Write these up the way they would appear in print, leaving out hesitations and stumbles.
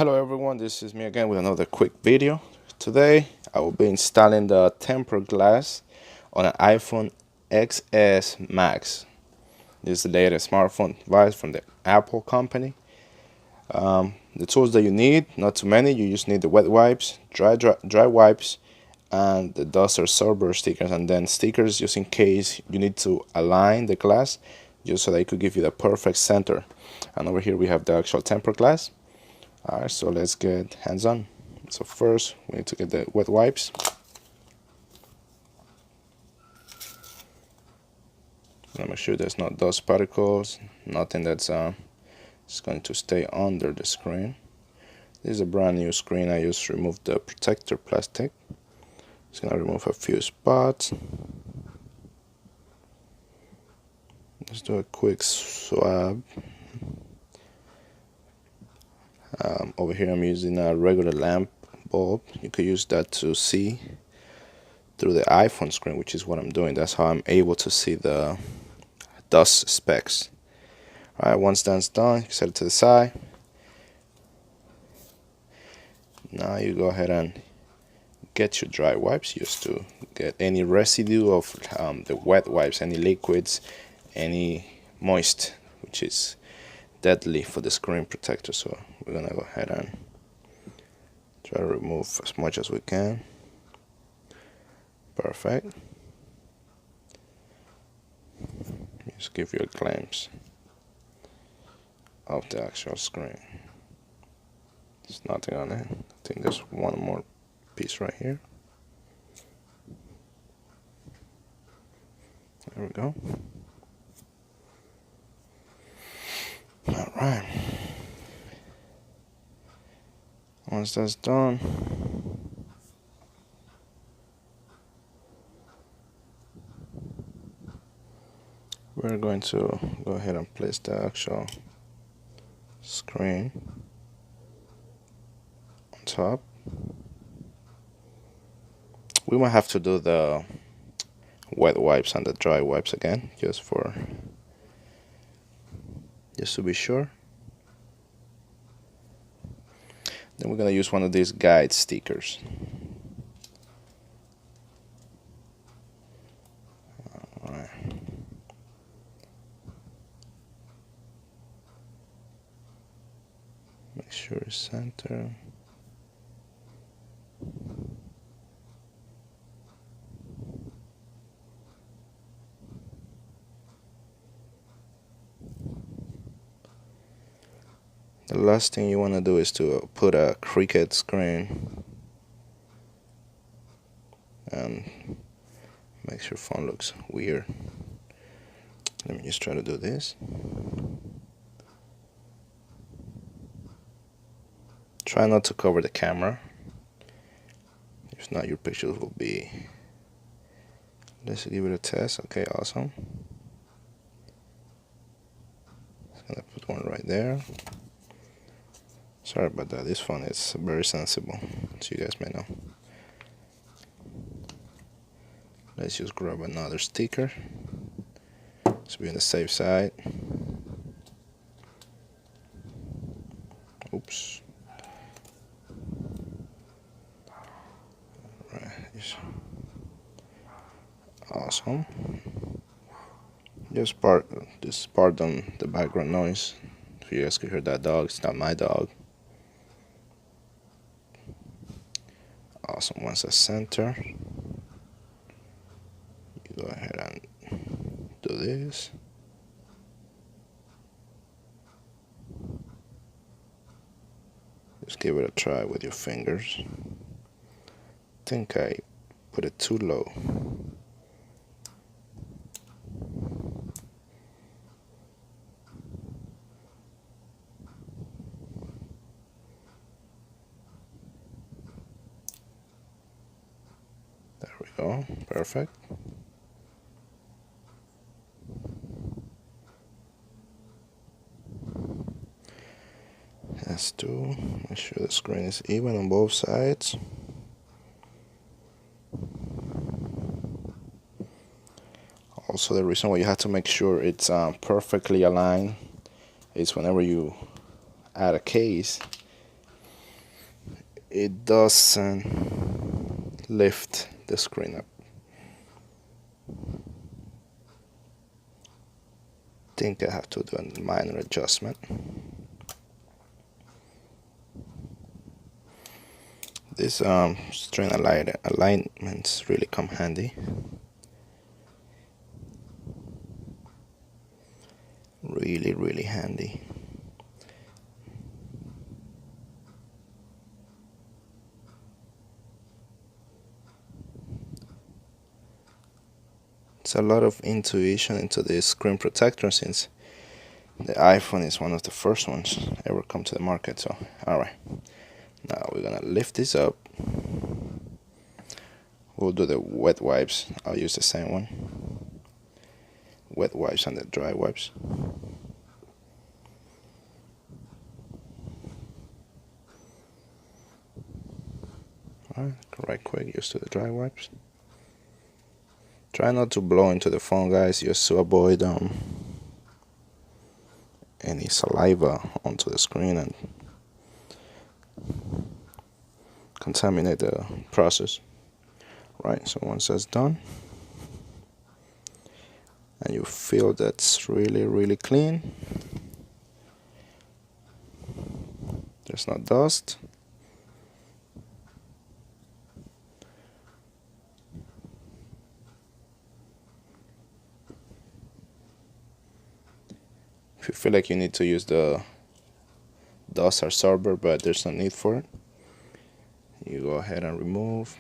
Hello everyone, this is me again with another quick video. Today I will be installing the tempered glass on an iPhone XS Max. This is the latest smartphone device from the Apple company. The tools that you need, not too many. You just need the wet wipes, dry wipes, and the dust absorber stickers, and then stickers just in case you need to align the glass just so that it could give you the perfect center. And over here we have the actual tempered glass. Alright, so let's get hands on. So first we need to get the wet wipes. Make sure there's no dust particles, nothing that's going to stay under the screen. This is a brand new screen. I just removed the protector plastic. Just gonna remove a few spots. Let's do a quick swab. Over here I'm using a regular lamp bulb. You could use that to see through the iPhone screen, which is what I'm doing. That's how I'm able to see the dust specks. Alright, once that's done, you set it to the side. Now you go ahead and get your dry wipes just to get any residue of the wet wipes, any liquids, any moist, which is deadly for the screen protector. So we're gonna go ahead and try to remove as much as we can. Perfect. Just give you a glimpse of the actual screen. There's nothing on it. I think there's one more piece right here. There we go. Alright. Once that's done, we're going to go ahead and place the actual screen on top. We might have to do the wet wipes and the dry wipes again, just to be sure. Then we're gonna use one of these guide stickers. Alright. Make sure it's centered. The last thing you want to do is to put a Cricut screen and makes your phone looks weird. Let me just try to do this. Try not to cover the camera. If not, your pictures will be... Let's give it a test. Okay, awesome. Just gonna put one right there. Sorry about that, this phone is very sensible, as you guys may know. Let's just grab another sticker to be on the safe side. Oops. Right. Awesome. Just pardon the background noise. If you guys can hear that dog, it's not my dog. Awesome. Once it's center, you go ahead and do this. Just give it a try with your fingers. I think I put it too low. There we go. Perfect. Let's do, make sure the screen is even on both sides. Also, the reason why you have to make sure it's perfectly aligned is whenever you add a case, it doesn't lift the screen up. Think I have to do a minor adjustment. This string alignments really come handy. Really handy. It's a lot of intuition into this screen protector, since the iPhone is one of the first ones ever come to the market. So alright, now we're gonna lift this up. We'll do the wet wipes. I'll use the same one. Wet wipes and the dry wipes. Alright, right quick, used to the dry wipes. Try not to blow into the phone, guys, just to avoid any saliva onto the screen and contaminate the process. Right, so once that's done, and you feel that's really clean, there's no dust. If you feel like you need to use the dust absorber but there's no need for it, you go ahead and remove.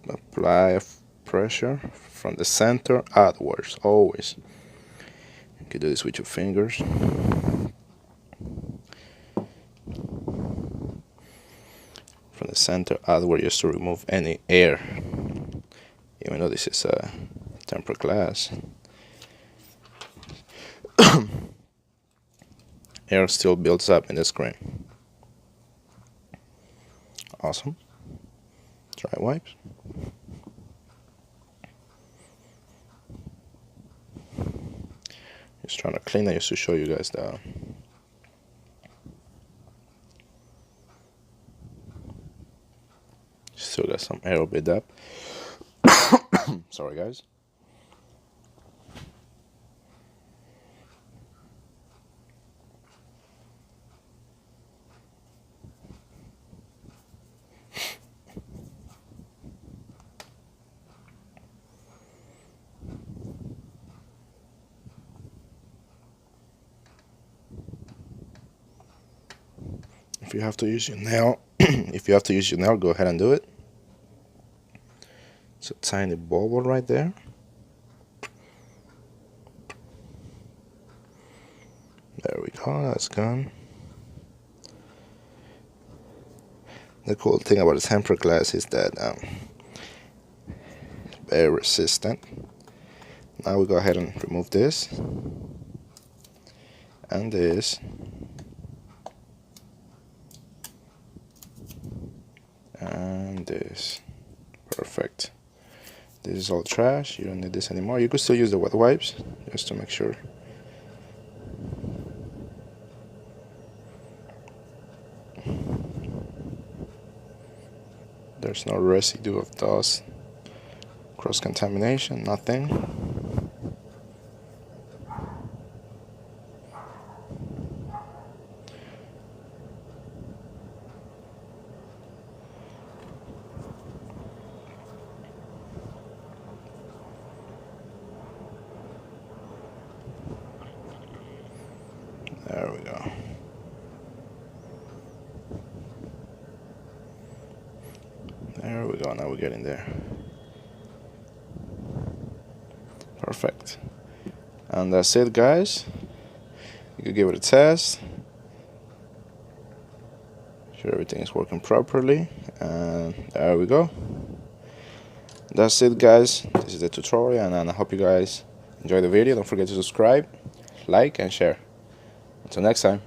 Apply pressure from the center outwards, always. You can do this with your fingers. From the center outward, just to remove any air. Even though this is a tempered glass, air still builds up in the screen. Awesome. Dry wipes. Just trying to clean it just to show you guys the still got some air build up. Sorry guys. If you have to use your nail, go ahead and do it. It's a tiny bubble right there. There we go, that's gone. The cool thing about the tempered glass is that very resistant. Now we go ahead and remove this and this. And this. Perfect. This is all trash. You don't need this anymore. You could still use the wet wipes just to make sure. There's no residue of dust, cross contamination, nothing. There we go. There we go, now we're getting there. Perfect. And that's it, guys. You can give it a test. Sure everything is working properly. And there we go. That's it, guys. This is the tutorial, and I hope you guys enjoy the video. Don't forget to subscribe, like, and share. Until next time.